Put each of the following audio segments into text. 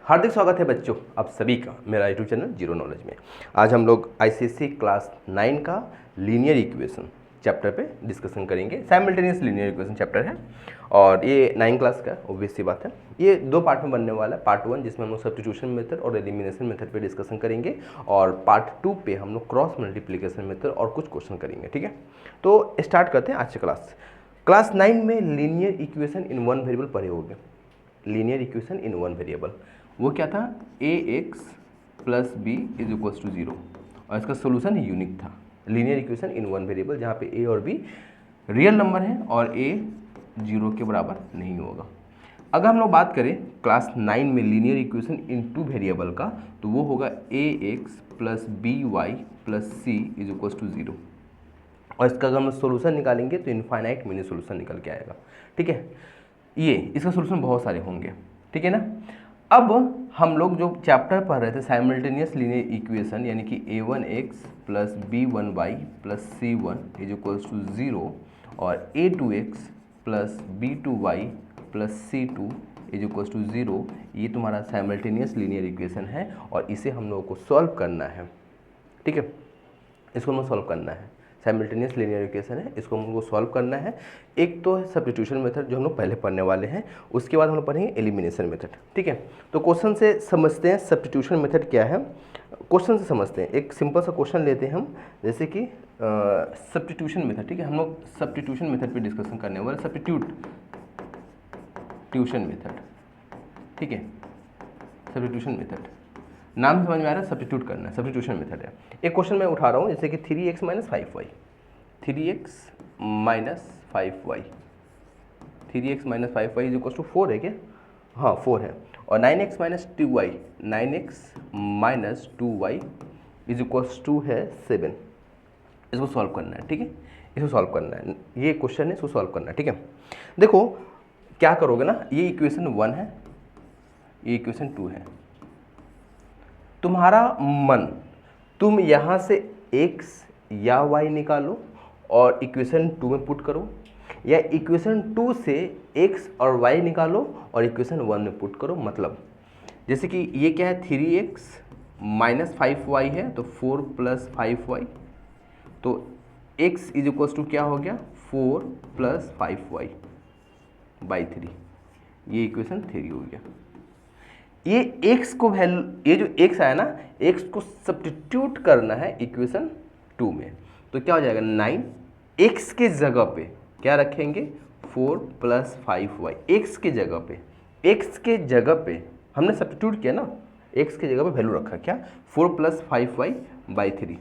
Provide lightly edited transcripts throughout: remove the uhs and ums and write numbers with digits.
हार्दिक स्वागत है बच्चों आप सभी का मेरा यूट्यूब चैनल जीरो नॉलेज में। आज हम लोग आईसीएसई क्लास 9 का लीनियर इक्वेशन चैप्टर पे डिस्कशन करेंगे। साइमल्टेनियस लीनियर इक्वेशन चैप्टर है और ये 9 क्लास का ऑब्वियस सी बात है। ये दो पार्ट में बनने वाला है। पार्ट 1 जिसमें हम लोग सब्स्टिट्यूशन मेथड और एलिमिनेशन मेथड पे डिस्कशन करेंगे और पार्ट 2 पे हम लोग क्रॉस मल्टीप्लिकेशन मेथड और कुछ क्वेश्चन करेंगे। ठीक है, तो स्टार्ट करते हैं आज से क्लास 9 में linear equation in one variable पढ़े होंगे। Linear equation in one variable वो क्या था, A X plus B is equals to 0 और इसका सोल्यूशन यूनिक था। Linear equation in one variable जहाँ पे ए और बी रियल नंबर है और ए 0 के बराबर नहीं होगा। अगर हम लोग बात करें क्लास 9 में linear equation in two variable का, तो वो होगा A X plus B Y plus C is equals to 0 और इसका अगर हम सोल्यूशन निकालेंगे तो इनफाइनाइट मिनी सोल्यूशन निकल के आएगा। ठीक है, ये इसका सोल्यूशन बहुत सारे होंगे। ठीक है ना। अब हम लोग जो चैप्टर पढ़ रहे थे साइमल्टेनियस लीनियर इक्वेशन यानी कि a1x plus b1y plus c1 is equals to 0 और a2x plus b2y plus c2 is equals to 0, ये तुम्हारा साइमल्टेनियस लीनियर इक्वेशन है और इसे हम लोगों को सॉल्व करना है। ठीक है, इसको हमें सॉल्व करना है। साइमल्टेनियस लीनियर इक्वेशन है, इसको हमको सॉल्व करना है। एक तो है सब्स्टिट्यूशन मेथड जो हम लोग पहले पढ़ने वाले हैं, उसके बाद हम लोग पढ़ेंगे एलिमिनेशन मेथड। ठीक है, तो क्वेश्चन से समझते हैं सब्स्टिट्यूशन मेथड क्या है। क्वेश्चन से समझते हैं, एक सिंपल सा क्वेश्चन लेते हैं हम, जैसे कि सब्स्टिट्यूशन मेथड। ठीक है, हम लोग सब्स्टिट्यूशन मेथड पे डिस्कशन करने वाले, सब्स्टिट्यूशन मेथड। ठीक है, सब्स्टिट्यूशन मेथड नाम समझ में आ रहा है, सब्स्टिट्यूट करना है, सब्स्टिट्यूशन मेथड है। एक क्वेश्चन मैं उठा रहा हूँ जैसे कि 3x minus 5y, 3x minus 5y, 3x minus 5y is equal to 4 है क्या? हाँ 4 है। और 9x minus 2y, 9x minus 2y is equal to है 7। इसको सॉल्व करना है। ठीक है, इसको सॉल्व करना है, ये क्वेश्चन है, इसको सॉल्व करना है। ठीक है, देखो क्या करोगे ना, ये इक्वेशन 1 है, ये इक्वेशन 2 है। तुम्हारा मन, तुम यहाँ से x या y निकालो और इक्वेशन 2 में पुट करो, या इक्वेशन 2 से x और y निकालो और इक्वेशन 1 में पुट करो। मतलब जैसे कि ये क्या है, 3x माइनस 5y है तो 4 प्लस 5y, तो x इज इक्वल्स टू क्या हो गया, 4 प्लस 5y बाई 3, ये इक्वेशन 3 हो गया। ये x को वैल्यू, ये जो x आया ना, x को सब्स्टिट्यूट करना है इक्वेशन 2 में, तो क्या हो जाएगा 9, x के जगह पे क्या रखेंगे, 4 प्लस 5y, x के जगह पे, x के जगह पे हमने सब्स्टिट्यूट किया ना, x के जगह पे वैल्यू रखा क्या, 4 प्लस 5y बाई 3।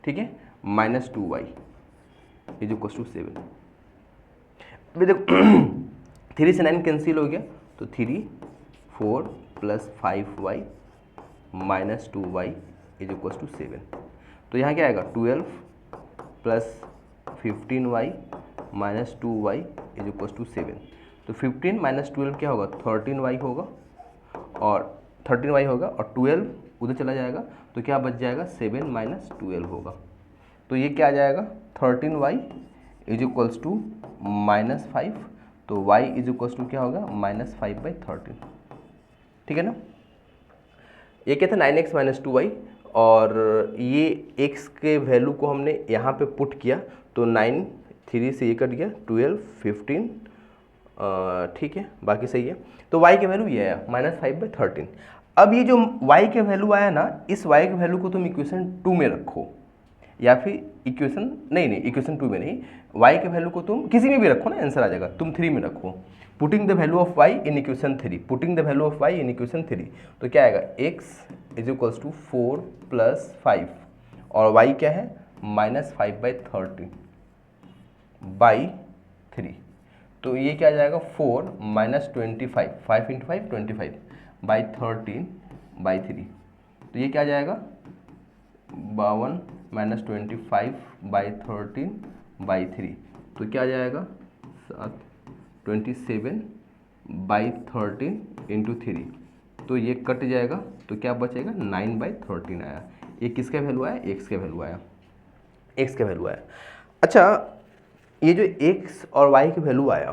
ठीक है, minus 2y is equal to 7। अभी देखो 3 से 9 कैंसिल हो गया, तो 3 4 plus 5y minus 2y is equal to 7। तो यहाँ क्या आएगा, 12 plus 15y minus 2y is equal to 7। तो 15 माइनस 12 क्या होगा, 13y होगा, और 13y होगा और 12 उधर चला जाएगा, तो क्या बच जाएगा, 7 माइनस 12 होगा। तो ये क्या आ जाएगा, 13y is equals to minus 5, तो y इज इक्वल्स टू क्या होगा, माइनस 5/13। ठीक है ना। ये क्या था, 9x माइनस 2y और ये x के वैल्यू को हमने यहाँ पे पुट किया, तो 9, 3 से ये कट गया, 12, 15, ठीक है, बाकी सही है। तो y के वैल्यू ये आया माइनस 5/13। अब ये जो y के वैल्यू आया ना, इस y के वैल्यू को तुम इक्वेशन 2 में रखो, या फिर इक्वेशन नहीं इक्वेशन 2 में नहीं, y के वैल्यू को तुम किसी में भी रखो ना, आंसर आ जाएगा। तुम 3 में रखो, putting the value of y in equation 3, putting the value of y in equation 3, तो क्या आएगा, x is equals to 4 plus 5 और y क्या है, माइनस 5/13 बाई 3, तो ये क्या आ जाएगा, 4 माइनस 25, 5 इंटू 5 25 बाई 13 बाई 3, तो ये क्या आ जाएगा, 52 माइनस 25 बाई 13 बाई 3, तो क्या आ जाएगा, 27 बाई 13 इंटू 3, तो ये कट जाएगा, तो क्या बचेगा, 9/13 आया। ये किसका वैल्यू आया, x का वैल्यू आया, x का वैल्यू आया। अच्छा, ये जो x और y की वैल्यू आया,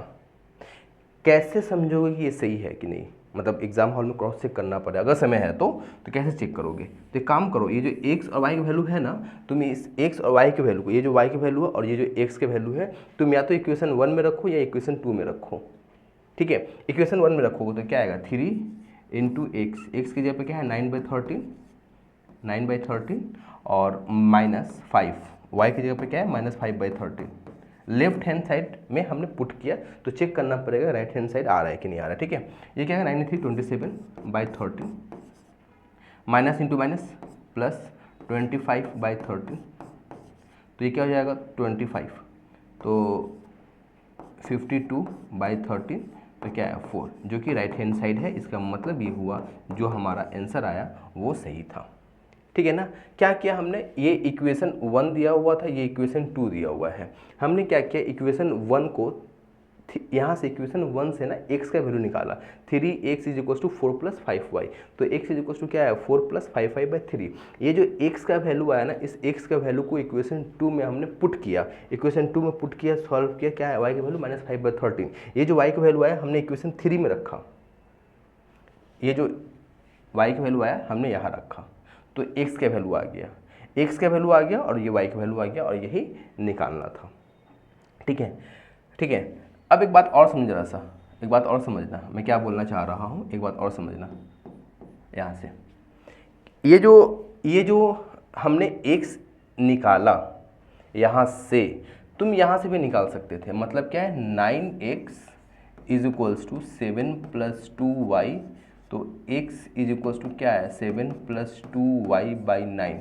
कैसे समझोगे कि ये सही है कि नहीं, मतलब एग्जाम हॉल में क्रॉस चेक करना पड़े, अगर समय है तो कैसे चेक करोगे? तो एक काम करो, ये जो एक्स और वाई की वैल्यू है ना, तुम इस एक्स और वाई की वैल्यू को, ये जो वाई की वैल्यू है और ये जो एक्स की वैल्यू है, तुम या तो इक्वेशन 1 में रखो या इक्वेशन 2 में रखो। ठीक है, इक्वेशन 1 में रखोगे तो क्या आएगा 3 इंटू एक्स की जगह पे क्या है 9/13 और -5, वाई की जगह पे क्या है -5/13। लेफ्ट हैंड साइड में हमने पुट किया तो चेक करना पड़ेगा राइट हैंड साइड आ रहा है कि नहीं आ रहा है। ठीक है, ये क्या है 93/27 माइनस इंटू माइनस प्लस 25/13, तो ये क्या हो जाएगा 25, तो 52/13, तो क्या है 4, जो कि राइट हैंड साइड है। इसका मतलब ये हुआ जो हमारा आंसर आया वो सही था। ठीक है ना। क्या किया हमने, ये इक्वेशन 1 दिया हुआ था, ये इक्वेशन 2 दिया हुआ है, हमने क्या किया इक्वेशन 1 को यहाँ से इक्वेशन 1 से ना x का वैल्यू निकाला, 3x = 4 + 5y, तो x = क्या है 4 + 5y/3। ये जो x का वैल्यू आया ना, इस x का वैल्यू को इक्वेशन 2 में हमने पुट किया, इक्वेशन 2 में पुट किया, सॉल्व किया, क्या है y की वैल्यू -5/13। ये जो y का वैल्यू आया हमने इक्वेशन 3 में रखा, ये जो y का वैल्यू आया हमने यहाँ रखा, तो x का वैल्यू आ गया, x का वैल्यू आ गया और ये y का वैल्यू आ गया और यही निकालना था। ठीक है, ठीक है। अब एक बात और समझ, रहा सा एक बात और समझना, मैं क्या बोलना चाह रहा हूँ, एक बात और समझना। यहाँ से ये जो हमने x निकाला, यहाँ से तुम यहाँ से भी निकाल सकते थे, मतलब क्या है 9x = 7 + 2y, तो x = क्या है 7 + 2y/9।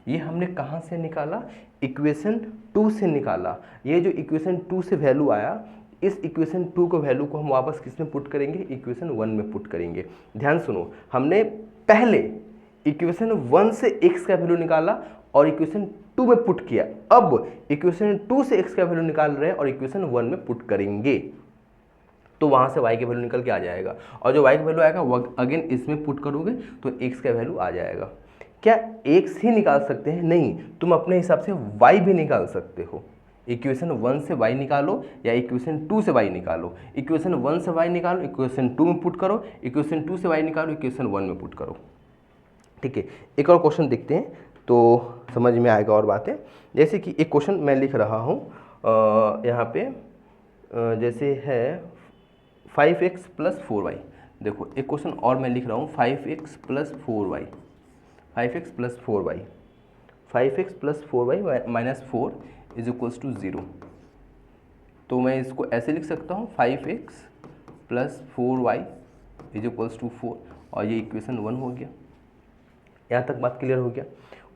ये हमने कहाँ से निकाला, इक्वेशन 2 से निकाला। ये जो इक्वेशन 2 से वैल्यू आया, इस इक्वेशन 2 को वैल्यू को हम वापस किस में पुट करेंगे, इक्वेशन 1 में पुट करेंगे। ध्यान सुनो, हमने पहले इक्वेशन 1 से x का वैल्यू निकाला और इक्वेशन 2 में पुट किया, अब इक्वेशन 2 से x का वैल्यू निकाल रहे हैं और इक्वेशन 1 में पुट करेंगे, तो वहाँ से y का वैल्यू निकल के आ जाएगा, और जो y का वैल्यू आएगा वो अगेन इसमें पुट करोगे तो x का वैल्यू आ जाएगा। क्या x ही निकाल सकते हैं? नहीं, तुम अपने हिसाब से y भी निकाल सकते हो। इक्वेशन 1 से y निकालो या इक्वेशन 2 से y निकालो, इक्वेशन 1 से y निकालो, इक्वेशन 2 में पुट करो, इक्वेशन 2 से y निकालो, इक्वेशन 1 में पुट करो। ठीक है, एक और क्वेश्चन देखते हैं तो समझ में आएगा और बातें। जैसे कि एक क्वेश्चन मैं लिख रहा हूँ यहाँ पे, जैसे है 5x + 4y। देखो एक क्वेश्चन और मैं लिख रहा हूँ 5x + 4y, 5x + 4y, 5x + 4y -4 = 0। तो मैं इसको ऐसे लिख सकता हूँ 5x + 4y = 4, और ये इक्वेशन 1 हो गया। यहाँ तक बात क्लियर हो गया।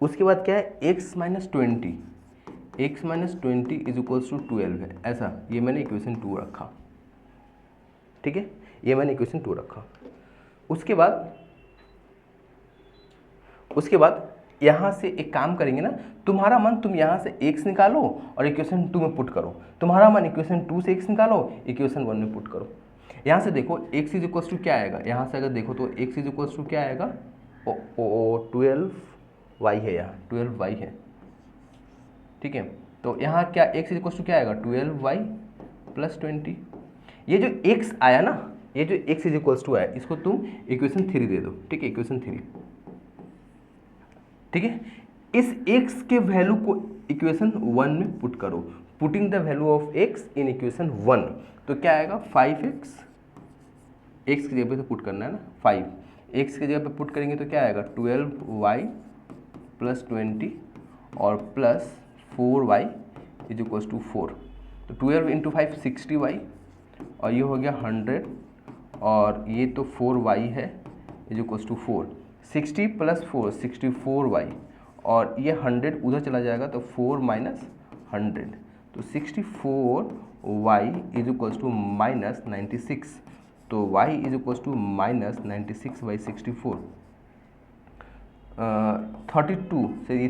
उसके बाद क्या है x - 20 = 12 है, ऐसा ये मैंने इक्वेशन 2 रखा। ठीक है, ये मैंने इक्वेशन 2 रखा। उसके बाद यहाँ से एक काम करेंगे ना, तुम्हारा मन तुम यहाँ से x निकालो और इक्वेशन 2 में पुट करो, तुम्हारा मन इक्वेशन 2 से x निकालो, इक्वेशन 1 में पुट करो। यहाँ से देखो x = क्या आएगा, यहाँ से अगर देखो तो x = क्या आएगा, 12y है, यहाँ 12y है। ठीक है, तो यहाँ क्या x = क्या आएगा 12y + 20। ये जो x आया ना, ये जो x = आया, इसको तुम इक्वेशन 3 दे दो। ठीक है, इक्वेशन 3। ठीक है, इस x के वैल्यू को इक्वेशन 1 में पुट करो, putting the value of x in equation 1, तो क्या आएगा 5x, x की जगह पे तो पुट करना है ना, 5x की जगह पे पुट करेंगे तो क्या आएगा 12y + 20 और प्लस 4y = 4, तो 12 × 5 60y, और ये हो गया 100, और ये तो 4y है = 4, 60 + 4 64y, और ये 100 उधर चला जाएगा तो 4 - 100, तो 64y = -96, तो y = -96/64। 32 से ये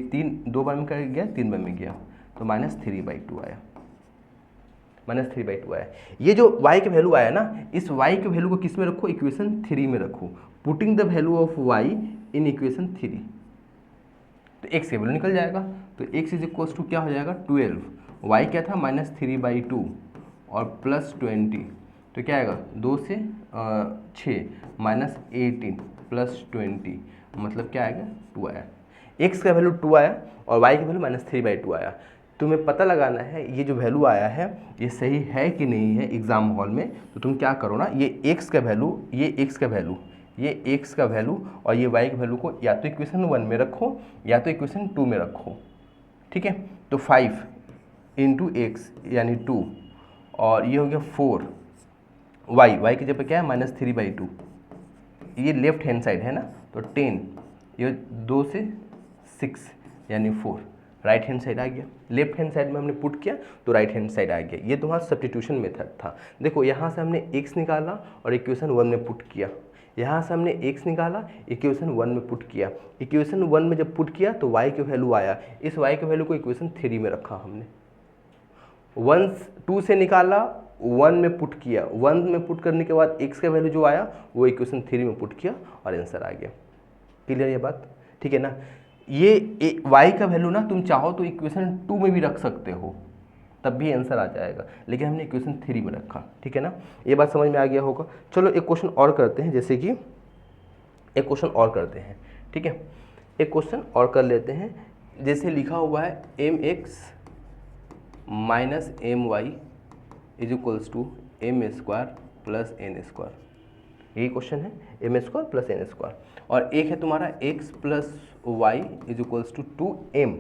2 बार में कर गया, 3 बार में गया, तो -3/2 आया, -3/2 आया। ये जो y का वैल्यू आया ना, इस y के वैल्यू को किस में रखो, इक्वेशन 3 में रखो, putting the value of y in equation 3, तो x का वैल्यू निकल जाएगा, तो x = क्या हो जाएगा 12, y क्या था -3/2 और +20, तो क्या आएगा 2 से 6 माइनस 18 प्लस 20, मतलब क्या आएगा 2 आया। x का वैल्यू 2 आया और y की वैल्यू -3/2 आया। तुम्हें पता लगाना है ये जो वैल्यू आया है ये सही है कि नहीं है एग्जाम हॉल में। तो तुम क्या करो ना, ये x का वैल्यू, ये x का वैल्यू, ये x का वैल्यू और ये y की वैल्यू को या तो इक्वेशन 1 में रखो या तो इक्वेशन 2 में रखो, ठीक है। तो 5 इंटू एक्स यानी 2 और ये हो गया 4, y की जगह पे क्या है -3/2, ये लेफ्ट हैंड साइड है ना, तो 10, ये 2 से 6 यानी 4, राइट हैंड साइड आ गया। लेफ्ट हैंड साइड में हमने पुट किया तो राइट हैंड साइड आ गया। ये तुम्हारा सब्स्टिट्यूशन मेथड था। देखो यहाँ से हमने x निकाला और इक्वेशन 1 में पुट किया, यहाँ से हमने x निकाला इक्वेशन 1 में पुट किया, इक्वेशन 1 में जब पुट किया तो y की वैल्यू आया, इस y की वैल्यू को इक्वेशन 3 में रखा हमने। 2 से निकाला 1 में पुट किया, 1 में पुट करने के बाद x का वैल्यू जो आया वो इक्वेशन 3 में पुट किया और आंसर आ गया। क्लियर ये बात, ठीक है ना। ये y का वैल्यू ना तुम चाहो तो इक्वेशन 2 में भी रख सकते हो, तब भी आंसर आ जाएगा, लेकिन हमने इक्वेशन 3 में रखा, ठीक है ना। ये बात समझ में आ गया होगा। चलो एक क्वेश्चन और करते हैं, जैसे कि एक क्वेश्चन और करते हैं, ठीक है। एक क्वेश्चन और कर लेते हैं, जैसे लिखा हुआ है mx minus my is equals to m² plus n²। यही क्वेश्चन है, m² प्लस n²। और एक है तुम्हारा x plus y is equals to 2m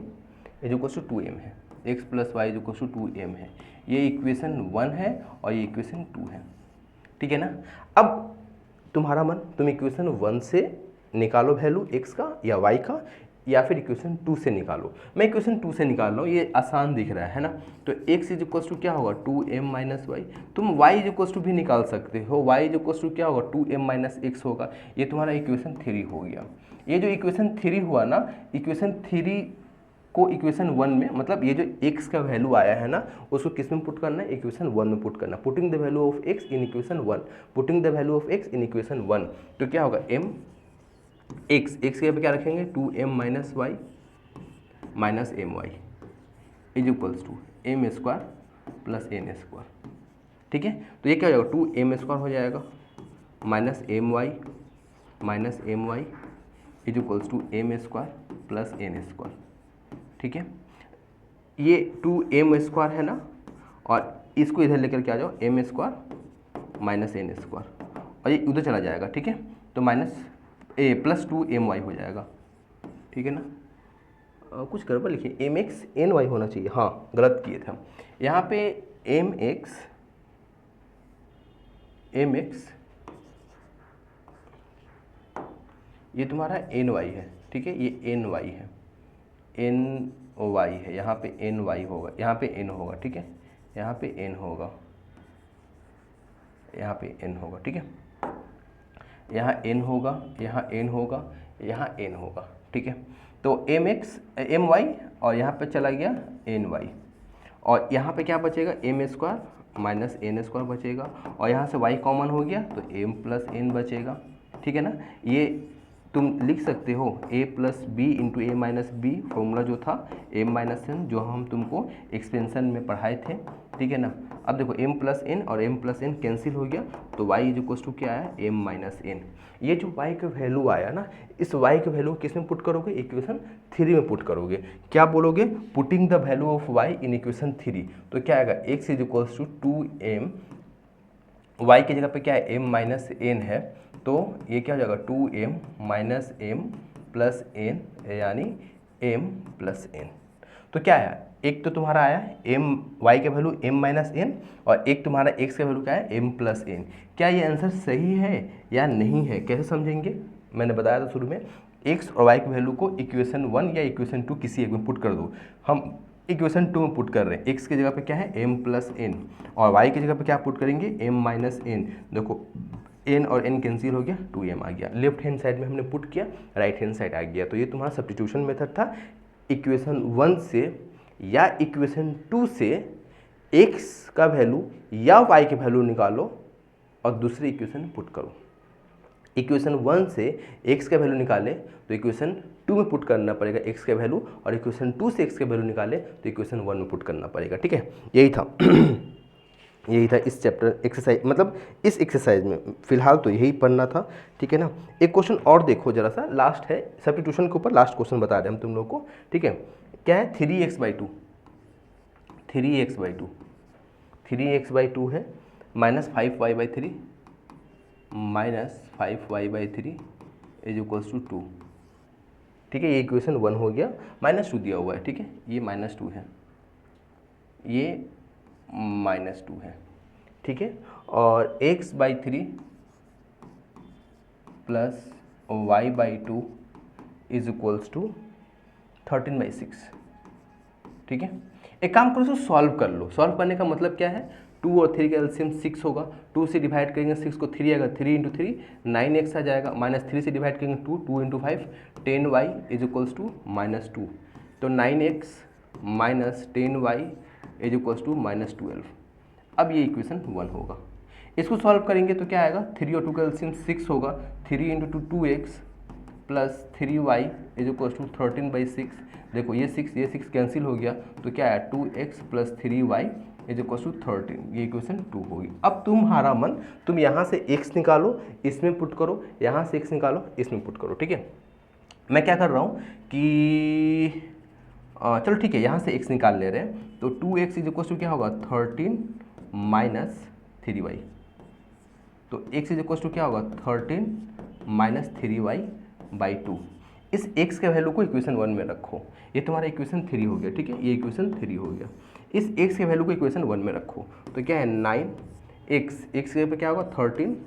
is equals to 2m है, x plus y is equals to 2m है। ये equation 1 है और ये इक्वेशन 2 है, ठीक है ना। अब तुम्हारा मन, तुम इक्वेशन 1 से निकालो वैल्यू x का या y का, या फिर इक्वेशन 2 से निकालो। मैं इक्वेशन 2 से निकाल रहा हूँ, ये आसान दिख रहा है ना। तो x इज इक्वल्स टू क्या होगा 2m माइनस वाई। तुम y इज इक्वल्स टू भी निकाल सकते हो, y इज इक्वल्स टू क्या होगा 2m माइनस x होगा। ये तुम्हारा इक्वेशन 3 हो गया। ये जो इक्वेशन 3 हुआ ना, इक्वेशन 3 को इक्वेशन 1 में, मतलब ये जो x का वैल्यू आया है ना उसको किस में पुट करना है, इक्वेशन 1 में पुट करना। Putting the value of x in equation 1, putting the value of x in equation 1, तो क्या होगा x के जगह पे क्या रखेंगे 2m minus y minus m y is equals to m² plus n², ठीक है। तो ये क्या हो जाएगा 2m² हो जाएगा minus m y is equals to m² plus n², ठीक है। ये 2m² है ना, और इसको इधर लेकर के आ जाओ m² माइनस n² और ये उधर चला जाएगा, ठीक है। तो माइनस प्लस 2my हो जाएगा, ठीक है ना। कुछ गड़बड़ लिखिए, mx ny होना चाहिए, हाँ गलत किए थे हम। यहाँ पे mx ये तुम्हारा ny है, ठीक है, ये ny है, ny है, यहाँ पे ny होगा, यहाँ पे n होगा, ठीक है, यहाँ पे n होगा, यहाँ पे n होगा, ठीक है। यहाँ n होगा, यहाँ n होगा, यहाँ n होगा, ठीक है। तो my और यहाँ पे चला गया ny और यहाँ पे क्या बचेगा m² माइनस n² बचेगा और यहाँ से y कॉमन हो गया तो m प्लस n बचेगा, ठीक है ना। ये तुम लिख सकते हो a plus b into a minus b, formula जो था m माइनस n, जो हम तुमको एक्सपेंशन में पढ़ाए थे, ठीक है ना। अब देखो m प्लस n और m प्लस n कैंसिल हो गया तो y इज इक्वल्स टू क्या आया m माइनस n। ये जो y का वैल्यू आया ना, इस y के वैल्यू किस में पुट करोगे, इक्वेशन 3 में पुट करोगे। क्या बोलोगे, putting the value of y in equation 3, तो क्या आएगा x is equals to 2m, y की जगह पे क्या है m माइनस n है, तो ये क्या हो जाएगा 2m minus m plus n यानी m प्लस n। तो क्या है, एक तो तुम्हारा आया y का वैल्यू m माइनस n और एक तुम्हारा x का वैल्यू क्या है m प्लस n। क्या ये आंसर सही है या नहीं है, कैसे समझेंगे, मैंने बताया था शुरू में, x और y के वैल्यू को इक्वेशन 1 या इक्वेशन 2 किसी एक में पुट कर दो। हम इक्वेशन 2 में पुट कर रहे हैं, x की जगह पे क्या है m प्लस n और y की जगह पे क्या पुट करेंगे m माइनस n। देखो n और n कैंसिल हो गया, 2m आ गया, लेफ्ट हैंड साइड में हमने पुट किया, राइट हैंड साइड आ गया। तो ये तुम्हारा सब्स्टिट्यूशन मेथड था। इक्वेशन 1 से या इक्वेशन 2 से x का वैल्यू या y के वैल्यू निकालो और दूसरी इक्वेशन में पुट करो। इक्वेशन 1 से x का वैल्यू निकाले तो इक्वेशन 2 में पुट करना पड़ेगा x का वैल्यू, और इक्वेशन 2 से x का वैल्यू निकाले तो इक्वेशन 1 में पुट करना पड़ेगा, ठीक है, यही था। यही था इस चैप्टर एक्सरसाइज, मतलब इस एक्सरसाइज में फिलहाल तो यही पढ़ना था, ठीक है ना। एक क्वेश्चन और देखो जरा सा, लास्ट है सब्स्टिट्यूशन के ऊपर, लास्ट क्वेश्चन बता रहे हैं हम तुम लोग को, ठीक है। क्या है 3x/2, 3x/2, 3x/2 है, -5y/3 -5y/3 = 2, ठीक है। ये इक्वेशन 1 हो गया, -2 दिया हुआ है, ठीक है, ये -2 है, ये -2 है, ठीक है। और x/3 प्लस y/2 = 13/6, ठीक है। एक काम करो, इसको सॉल्व कर लो। सॉल्व करने का मतलब क्या है, 2 और 3 का एलसीएम 6 होगा, 2 से डिवाइड करेंगे 6 को, 3 आएगा, 3 × 3 9x आ जाएगा, -3 से डिवाइड करेंगे 2, 2 × 5 10y = -2, तो 9x - 10y = -12। अब ये इक्वेशन 1 होगा। इसको सॉल्व करेंगे तो क्या आएगा, 3 और 2 का एलसीएम 6 होगा, 3 × 2 2x प्लस 3y = 13/6। देखो ये 6 कैंसिल हो गया, तो क्या है 2x प्लस 3y = 13, ये इक्वेशन 2 होगी। अब तुम्हारा मन, तुम यहाँ से x निकालो, इसमें पुट करो, यहाँ से x निकालो, इसमें पुट करो, ठीक है। मैं क्या कर रहा हूँ कि चलो ठीक है, यहाँ से x निकाल ले रहे हैं, तो 2x = क्या होगा 13 - 3y, तो x = क्या होगा 13 - 3y/2। इस x के वैल्यू को इक्वेशन 1 में रखो, ये तुम्हारा इक्वेशन 3 हो गया, ठीक है, ये इक्वेशन 3 हो गया। इस x के वैल्यू को इक्वेशन 1 में रखो, तो क्या है 9x, x के पे क्या होगा 13 -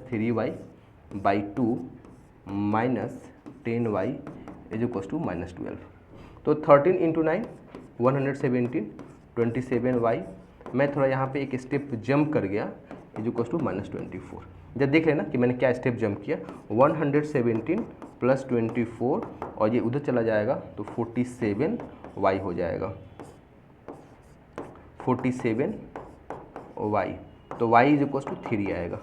3y/2 -10y = -12, तो 13 × 9 117, 27y, मैं थोड़ा यहाँ पे एक स्टेप जंप कर गया, = -24। जब देख लेना कि मैंने क्या स्टेप जंप किया, 117 + 24 और ये उधर चला जाएगा तो 47y हो जाएगा, 47y, तो y = 3 आएगा,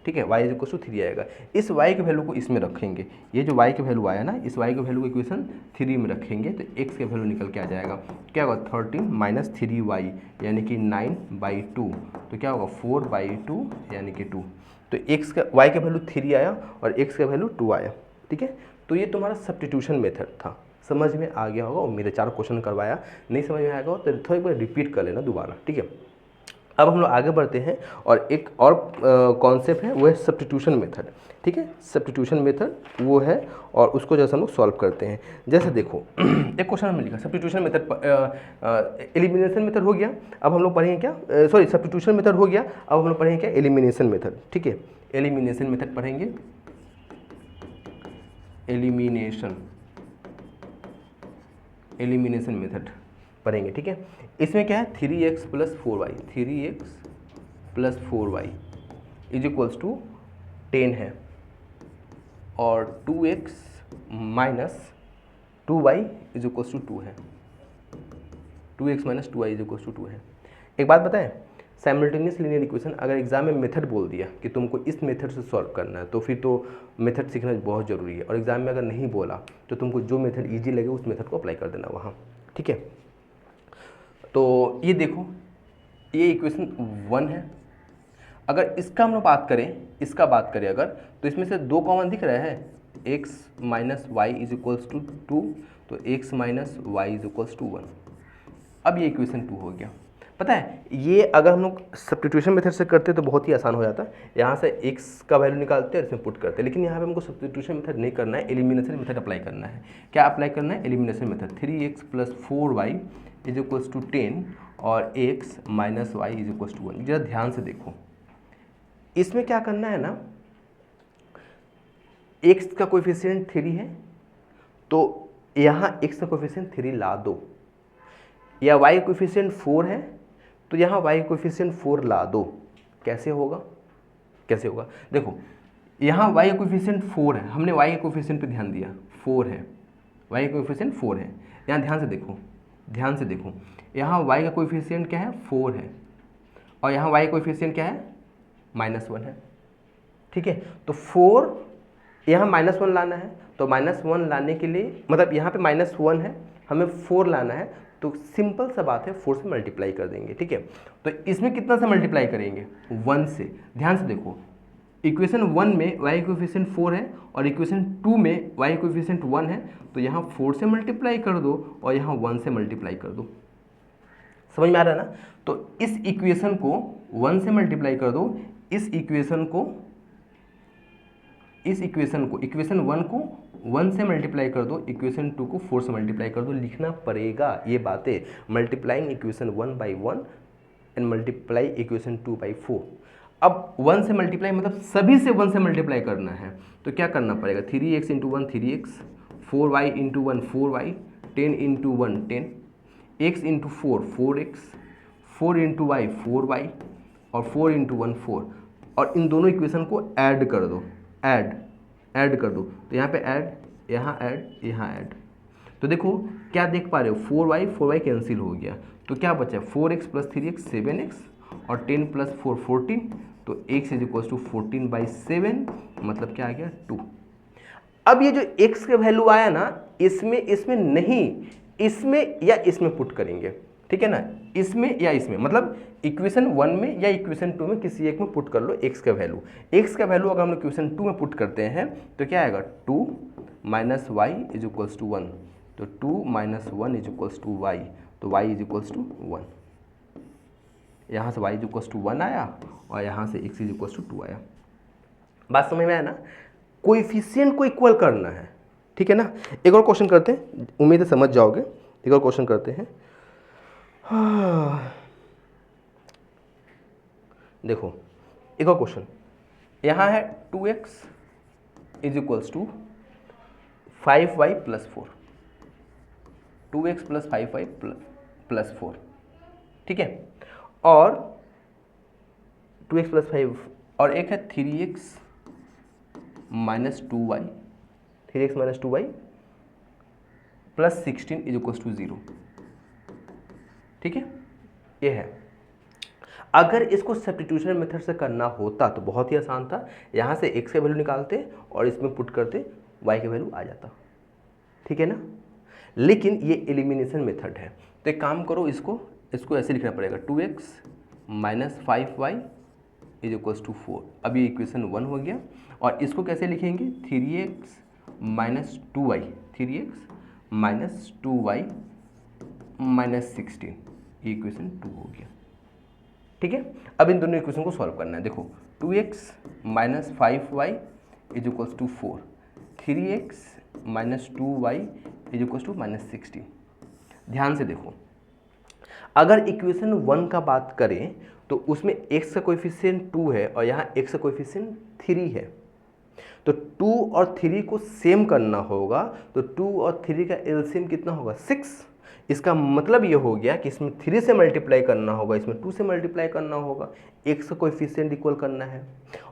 ठीक है, y = 3 आएगा। इस y के वैल्यू को इसमें रखेंगे, ये जो y के वैल्यू आया ना, इस y के वैल्यू को इक्वेशन 3 में रखेंगे तो x के वैल्यू निकल के आ जाएगा, क्या होगा 13 - 3y यानी कि 9/2, तो क्या होगा 4/2 यानी कि 2, तो x का y का वैल्यू 3 आया और x का वैल्यू 2 आया, ठीक है। तो ये तुम्हारा सब्स्टिट्यूशन मेथड था, समझ में आ गया होगा, और मेरे 4 क्वेश्चन करवाया, नहीं समझ में आएगा तो थोड़ा एक बार रिपीट कर लेना दोबारा, ठीक है। अब हम लोग आगे बढ़ते हैं और एक और कॉन्सेप्ट है, वो है सब्स्टिट्यूशन मेथड, ठीक है। सब्स्टिट्यूशन मेथड वो है और उसको जैसे हम लोग सॉल्व करते हैं। जैसे देखो एक क्वेश्चन में लिखा सब्स्टिट्यूशन मेथड, एलिमिनेशन मेथड हो गया, अब हम लोग पढ़ेंगे क्या, सॉरी सब्स्टिट्यूशन मेथड हो गया, अब हम लोग पढ़ेंगे क्या, एलिमिनेशन मेथड, ठीक है। एलिमिनेशन मेथड पढ़ेंगे, एलिमिनेशन मेथड पढ़ेंगे, ठीक है। इसमें क्या है 3x + 4y, 3x + 4y = 10 है, और 2x - 2y = 2 है, 2x - 2y = 2 है। एक बात बताएं, साइमल्टेनियस लीनियर इक्वेशन अगर एग्जाम में मेथड बोल दिया कि तुमको इस मेथड से सॉल्व करना है, तो फिर तो मेथड सीखना बहुत ज़रूरी है, और एग्जाम में अगर नहीं बोला तो तुमको जो मेथड ईजी लगे उस मेथड को अप्लाई कर देना वहाँ, ठीक है। तो ये देखो, ये इक्वेशन 1 है। अगर इसका हम लोग बात करें, इसका बात करें अगर, तो इसमें से 2 कॉमन दिख रहा है, x - y = 2, तो x - y = 1। अब ये इक्वेशन 2 हो गया। पता है ये अगर हम लोग सब्स्टिट्यूशन मेथड से करते तो बहुत ही आसान हो जाता है, यहाँ से x का वैल्यू निकालते हैं और इसमें पुट करते हैं, लेकिन यहाँ पे हमको सब्स्टिट्यूशन मेथड नहीं करना है, एलिमिनेशन मेथड अप्लाई करना है। क्या अप्लाई करना है, एलिमिनेशन मेथड, 3x + 4y = 10 और x - y = 1। जरा ध्यान से देखो, इसमें क्या करना है ना, x का कोएफिशिएंट 3 है, तो यहाँ x का कोएफिशिएंट 3 ला दो, या y का कोएफिशिएंट 4 है तो यहाँ y का कोएफिशिएंट 4 ला दो। कैसे होगा, कैसे होगा, देखो यहाँ y का कोएफिशिएंट 4 है, हमने y के कोएफिशिएंट पे ध्यान दिया, 4 है, y का कोएफिशिएंट 4 है। यहाँ ध्यान से देखो, ध्यान से देखो, यहाँ y का कोएफिशिएंट क्या है 4 है, और यहाँ y का कोएफिशिएंट क्या है -1 है, ठीक है। तो 4 यहाँ -1 लाना है, तो -1 लाने के लिए, मतलब यहाँ पे -1 है, हमें 4 लाना है, तो सिंपल सा बात है 4 से मल्टीप्लाई कर देंगे, ठीक है। तो इसमें कितना से मल्टीप्लाई करेंगे, 1 से। ध्यान से देखो, इक्वेशन 1 में y कोएफिशिएंट 4 है और इक्वेशन 2 में y कोएफिशिएंट 1 है, तो यहाँ 4 से मल्टीप्लाई कर दो और यहाँ 1 से मल्टीप्लाई कर दो। समझ में आ रहा है ना। तो इस इक्वेशन को 1 से मल्टीप्लाई कर दो, इस इक्वेशन इक्वेशन 1 को 1 से मल्टीप्लाई कर दो, इक्वेशन 2 को 4 से मल्टीप्लाई कर दो। लिखना पड़ेगा ये बातें, multiplying equation 1 by 1 and multiply equation 2 by 4। अब 1 से मल्टीप्लाई मतलब सभी से 1 से मल्टीप्लाई करना है, तो क्या करना पड़ेगा, 3x into 1 3x, 4y into 1 4y, 10 into 1 10, x into 4 4x, 4 into y 4y और 4 इंटू 1 4। और इन दोनों इक्वेशन को ऐड कर दो, ऐड कर दो, तो यहाँ पे ऐड, यहाँ ऐड। तो देखो क्या देख पा रहे हो, 4y कैंसिल हो गया, तो क्या बचा, 4x प्लस 3x 7x और 10 प्लस 4 14, तो x इज इक्वल टू 14/7, मतलब क्या आ गया 2। अब ये जो x का वैल्यू आया ना, इसमें नहीं, इसमें या इसमें पुट करेंगे, ठीक है ना, इसमें या इसमें, मतलब इक्वेशन 1 में या इक्वेशन 2 में किसी एक में पुट कर लो x का वैल्यू। x का वैल्यू अगर हम इक्वेशन 2 में पुट करते हैं तो क्या आएगा, 2 minus y is equals to 1, तो 2 minus 1 is equals to y, तो y इज इक्वल्स टू 1। यहाँ से y इज इक्वल्स टू 1 आया और यहाँ से x इज इक्वल्स टू 2 आया। बात समझ में आया ना। कोएफिशिएंट को इक्वल करना है, ठीक है ना। एक और क्वेश्चन करते हैं, उम्मीद है समझ जाओगे। एक और क्वेश्चन करते हैं। देखो एक और क्वेश्चन यहाँ है, 2x is equals to 5y plus 4, 2x plus 5y plus 4, ठीक है। और 2x प्लस 5 और एक है 3x minus 2y, 3x minus 2y plus 16 is equals to 0, ठीक है। ये है, अगर इसको सब्स्टिट्यूशन मेथड से करना होता तो बहुत ही आसान था, यहाँ से x का वैल्यू निकालते और इसमें पुट करते, y का वैल्यू आ जाता, ठीक है ना। लेकिन ये एलिमिनेशन मेथड है, तो एक काम करो, इसको ऐसे लिखना पड़ेगा, 2x minus 5y is equals to 4। अब ये इक्वेशन 1 हो गया, और इसको कैसे लिखेंगे, 3x minus 2y, 3x minus 2y minus 16, ये इक्वेशन 2 हो गया, ठीक है। अब इन दोनों इक्वेशन को सॉल्व करना है। देखो 2x minus 5y is equals to 4, 3x minus 2y is equals to minus 16। ध्यान से देखो, अगर इक्वेशन 1 का बात करें तो उसमें x का कोएफिशिएंट 2 है और यहाँ x का कोएफिशिएंट 3 है, तो 2 और 3 को सेम करना होगा, तो 2 और 3 का एलसीएम कितना होगा, 6। इसका मतलब ये हो गया कि इसमें 3 से मल्टीप्लाई करना होगा, इसमें 2 से मल्टीप्लाई करना होगा, x का कोएफिशिएंट इक्वल करना है।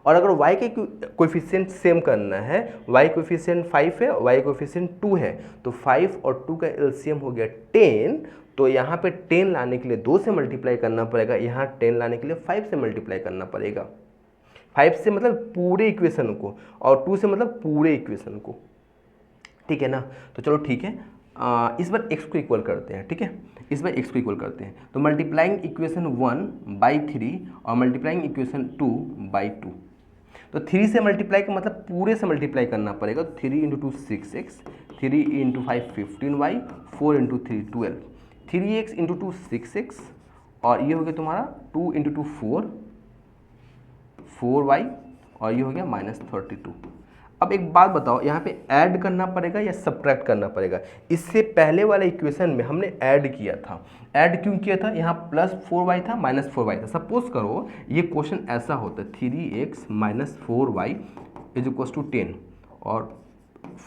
और अगर y के कोएफिशिएंट सेम करना है, y कोएफिशिएंट 5 है, y कोएफिशिएंट 2 है, तो 5 और 2 का एलसीएम हो गया 10, तो यहाँ पे 10 लाने के लिए 2 से मल्टीप्लाई करना पड़ेगा, यहाँ 10 लाने के लिए 5 से मल्टीप्लाई करना पड़ेगा। 5 से मतलब पूरे इक्वेशन को, और 2 से मतलब पूरे इक्वेशन को, ठीक है ना। तो चलो ठीक है, इस बार x को इक्वल करते हैं, ठीक है, इस बार x को इक्वल करते हैं। तो मल्टीप्लाइंग इक्वेशन 1/3 और मल्टीप्लाइंग इक्वेशन 2/2, तो 3 से मल्टीप्लाई का मतलब पूरे से मल्टीप्लाई करना पड़ेगा, 3 into 2 6x, 3 into 5 15y, 4 into 3 12, 3x into 2 6x, और ये हो गया तुम्हारा 2 इंटू 2 4y, और ये हो गया माइनस 32। अब एक बात बताओ, यहाँ पे ऐड करना पड़ेगा या सब्ट्रैक्ट करना पड़ेगा। इससे पहले वाले इक्वेशन में हमने ऐड किया था, ऐड क्यों किया था, यहाँ प्लस 4y था माइनस 4y था। सपोज करो ये क्वेश्चन ऐसा होता, 3x minus 4y is equal to 10 और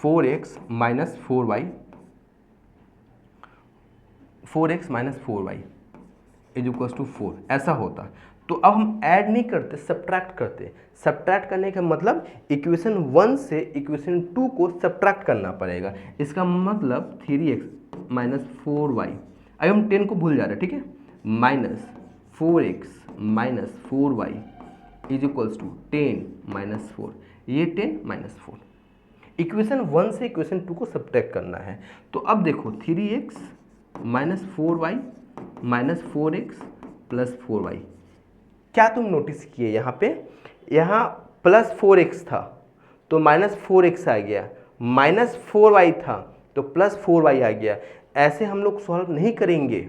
4x minus 4y is equal to 4, ऐसा होता। तो अब हम ऐड नहीं करते, सब्ट्रैक्ट करते। सब्ट्रैक्ट करने का मतलब इक्वेशन 1 से इक्वेशन 2 को सब्ट्रैक्ट करना पड़ेगा। इसका मतलब 3x माइनस 4y, अब हम 10 को भूल जा रहे हैं, ठीक है, minus 4x minus 4y is equals to 10 minus 4, ये 10 माइनस 4। इक्वेशन 1 से इक्वेशन 2 को सब्ट्रैक्ट करना है। तो अब देखो 3x minus 4y minus 4x plus 4y, क्या तुम नोटिस किए यहाँ पे, यहाँ प्लस 4x था तो माइनस 4x आ गया, माइनस 4y था तो प्लस 4y आ गया। ऐसे हम लोग सॉल्व नहीं करेंगे।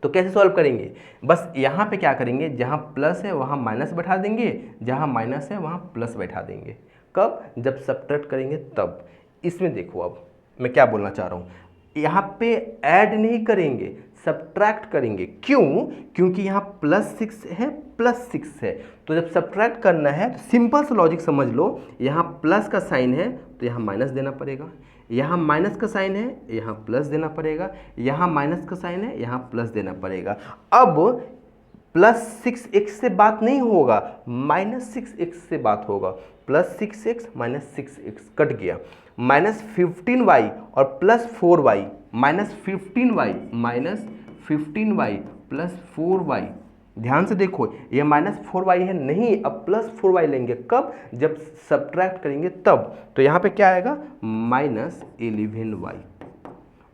तो कैसे सॉल्व करेंगे, बस यहाँ पे क्या करेंगे, जहाँ प्लस है वहाँ माइनस बैठा देंगे, जहाँ माइनस है वहाँ प्लस बैठा देंगे। कब, जब सब्ट्रैक्ट करेंगे तब। इसमें देखो अब मैं क्या बोलना चाह रहा हूँ, यहाँ पे ऐड नहीं करेंगे, सब्ट्रैक्ट करेंगे। क्यों, क्योंकि यहाँ प्लस 6 है, प्लस 6 है, तो जब सब्ट्रैक्ट करना है तो सिंपल सा लॉजिक समझ लो, यहाँ प्लस का साइन है तो यहाँ माइनस देना पड़ेगा, यहाँ माइनस का साइन है यहाँ प्लस देना पड़ेगा, यहाँ माइनस का साइन है यहाँ प्लस देना पड़ेगा। अब प्लस 6x से बात नहीं होगा, माइनस 6x से बात होगा। Plus 6x minus 6x cut गया, माइनस 15y और plus 4y, minus 15y plus 4y। ध्यान से देखो ये माइनस 4y है नहीं, अब प्लस 4y लेंगे। कब, जब सब्ट्रैक्ट करेंगे तब। तो यहाँ पे क्या आएगा, माइनस 11y,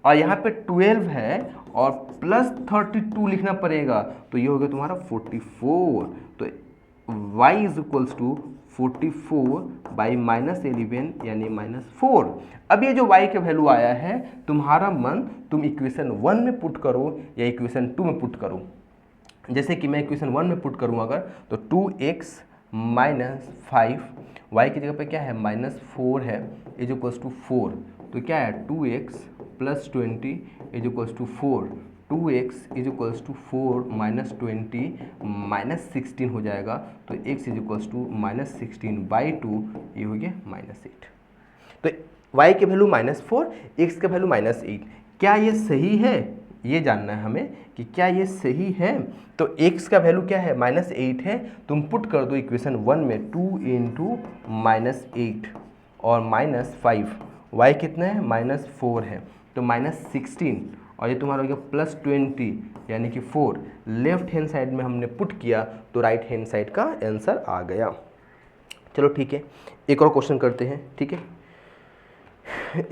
और यहाँ पे 12 है और प्लस 32 लिखना पड़ेगा, तो ये हो गया तुम्हारा 44। तो y is equals to 44 by minus 11 यानी माइनस 4। अब ये जो y के वैल्यू आया है, तुम्हारा मन तुम इक्वेशन 1 में पुट करो या इक्वेशन 2 में पुट करो। जैसे कि मैं इक्वेशन 1 में पुट करूँ अगर, तो 2x माइनस 5, y की जगह पे क्या है माइनस 4 है, इज इक्वल्स टू 4, तो क्या है 2x plus 20 is equals to 4, 2x is equals to 4 minus 20 minus 16 हो जाएगा, तो x is equals to minus 16 by 2, ये हो गया माइनस 8। तो y के वैल्यू माइनस 4, x का वैल्यू माइनस 8। क्या ये सही है, ये जानना है हमें कि क्या ये सही है। तो x का वैल्यू क्या है, माइनस 8 है, तुम पुट कर दो इक्वेशन 1 में 2 इंटू माइनस 8 और माइनस 5, y कितना है माइनस 4 है, तो माइनस 16, और ये तुम्हारा हो गया प्लस 20 यानी कि 4। लेफ्ट हैंड साइड में हमने पुट किया तो राइट हैंड साइड का आंसर आ गया। चलो ठीक है, एक और क्वेश्चन करते हैं। ठीक है,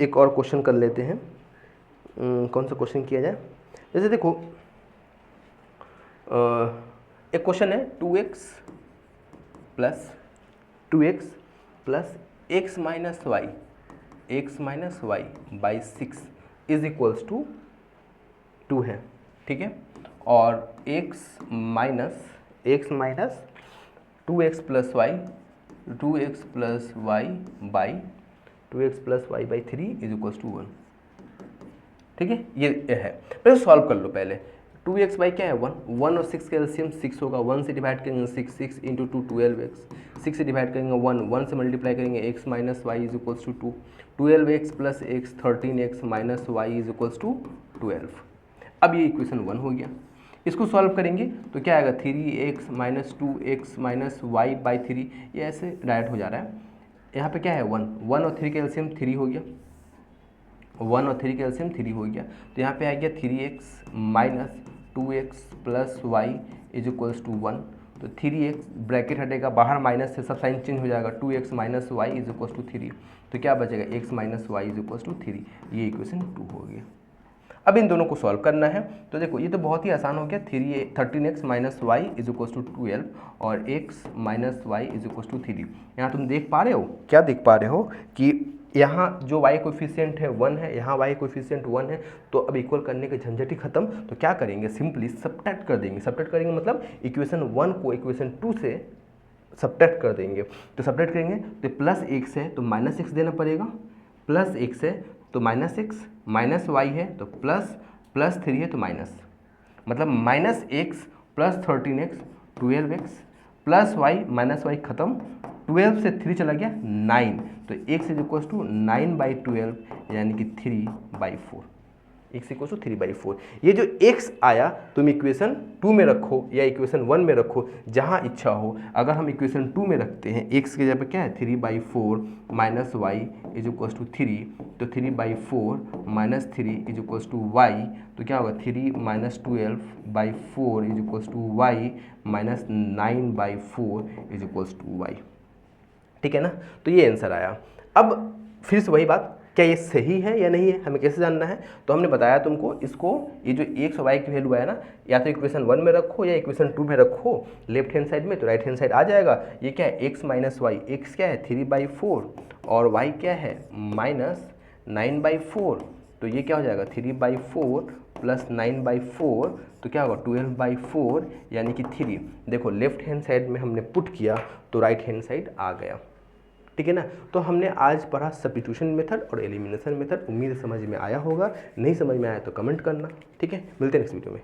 एक और क्वेश्चन कर लेते हैं। कौन सा क्वेश्चन किया जाए, जैसे देखो एक क्वेश्चन है 2x plus x minus y by 6 is equals to 2 है। ठीक है, और x minus 2x plus y by 3 is equals to 1। ठीक है, ये है। पहले सॉल्व कर लो। पहले 2x बाई क्या है 1 और 6 का एलसीएम 6 होगा, 1 से डिवाइड करेंगे 6 इंटू 2 12x, 6 से डिवाइड करेंगे 1 से मल्टीप्लाई करेंगे x minus y is equals to 2, 12x plus x 13x minus y is equals to 12। अब ये इक्वेशन 1 हो गया। इसको सॉल्व करेंगे तो क्या आएगा 3x minus 2x minus y by 3, ये ऐसे डायरेक्ट हो जा रहा है। यहाँ पे क्या है 1 और 3 का एलसीएम 3 हो गया, 1 और 3 का एलसीएम 3 हो गया, तो यहाँ पे आ गया 3x minus 2x plus y is equals to 1, तो 3x ब्रैकेट हटेगा, बाहर माइनस से सब साइन चेंज हो जाएगा, 2x minus y is equals to 3, तो क्या बचेगा x minus y is equals to 3। ये इक्वेशन 2 हो गया। अब इन दोनों को सॉल्व करना है, तो देखो ये तो बहुत ही आसान हो गया। 13x minus y is equals to 12 और x minus y is equals to 3। यहाँ तुम देख पा रहे हो, क्या देख पा रहे हो कि यहाँ जो y कोफिशिएंट है 1 है, यहाँ y कोफिशिएंट 1 है, तो अब इक्वल करने के झंझट ही खत्म। तो क्या करेंगे, सिंपली सब्ट्रैक्ट कर देंगे। सब्ट्रैक्ट करेंगे मतलब इक्वेशन 1 को इक्वेशन 2 से सब्ट्रैक्ट कर देंगे। तो सब्ट्रैक्ट करेंगे तो प्लस x है तो माइनस x देना पड़ेगा, प्लस x है तो माइनस x, माइनस y है तो प्लस 3 है तो माइनस, मतलब minus x plus 13x 12x plus y minus y खत्म, 12 से 3 चला गया 9, तो x is equals to 9 by 12 यानी कि 3/4, x इक्वल्स टू 3/4। ये जो x आया तुम इक्वेशन 2 में रखो या इक्वेशन 1 में रखो, जहाँ इच्छा हो। अगर हम इक्वेशन 2 में रखते हैं x के जगह पे क्या है 3/4 minus y is equals to 3, तो 3/4 minus 3 is equals to y, तो क्या होगा 3 minus 12/4 is equals to y minus 9/4 is equals to y. ठीक है ना, तो ये आंसर आया। अब फिर से वही बात, क्या ये सही है या नहीं है, हमें कैसे जानना है? तो हमने बताया तुमको, इसको ये जो एक्स और वाई की वैल्यू आया ना, या तो इक्वेशन 1 में रखो या इक्वेशन 2 में रखो लेफ्ट हैंड साइड में, तो राइट हैंड साइड आ जाएगा। ये क्या है, एक्स माइनस वाई, एक्स क्या है 3/4 और वाई क्या है -9/4, तो ये क्या हो जाएगा 3/4 प्लस 9/4, तो क्या होगा 12/4 यानी कि 3। देखो लेफ्ट हैंड साइड में हमने पुट किया तो राइट हैंड साइड आ गया, ठीक है ना। तो हमने आज पढ़ा सब्स्टिट्यूशन मेथड और एलिमिनेशन मेथड, उम्मीद समझ में आया होगा, नहीं समझ में आया तो कमेंट करना, ठीक है। मिलते हैं नेक्स्ट वीडियो में।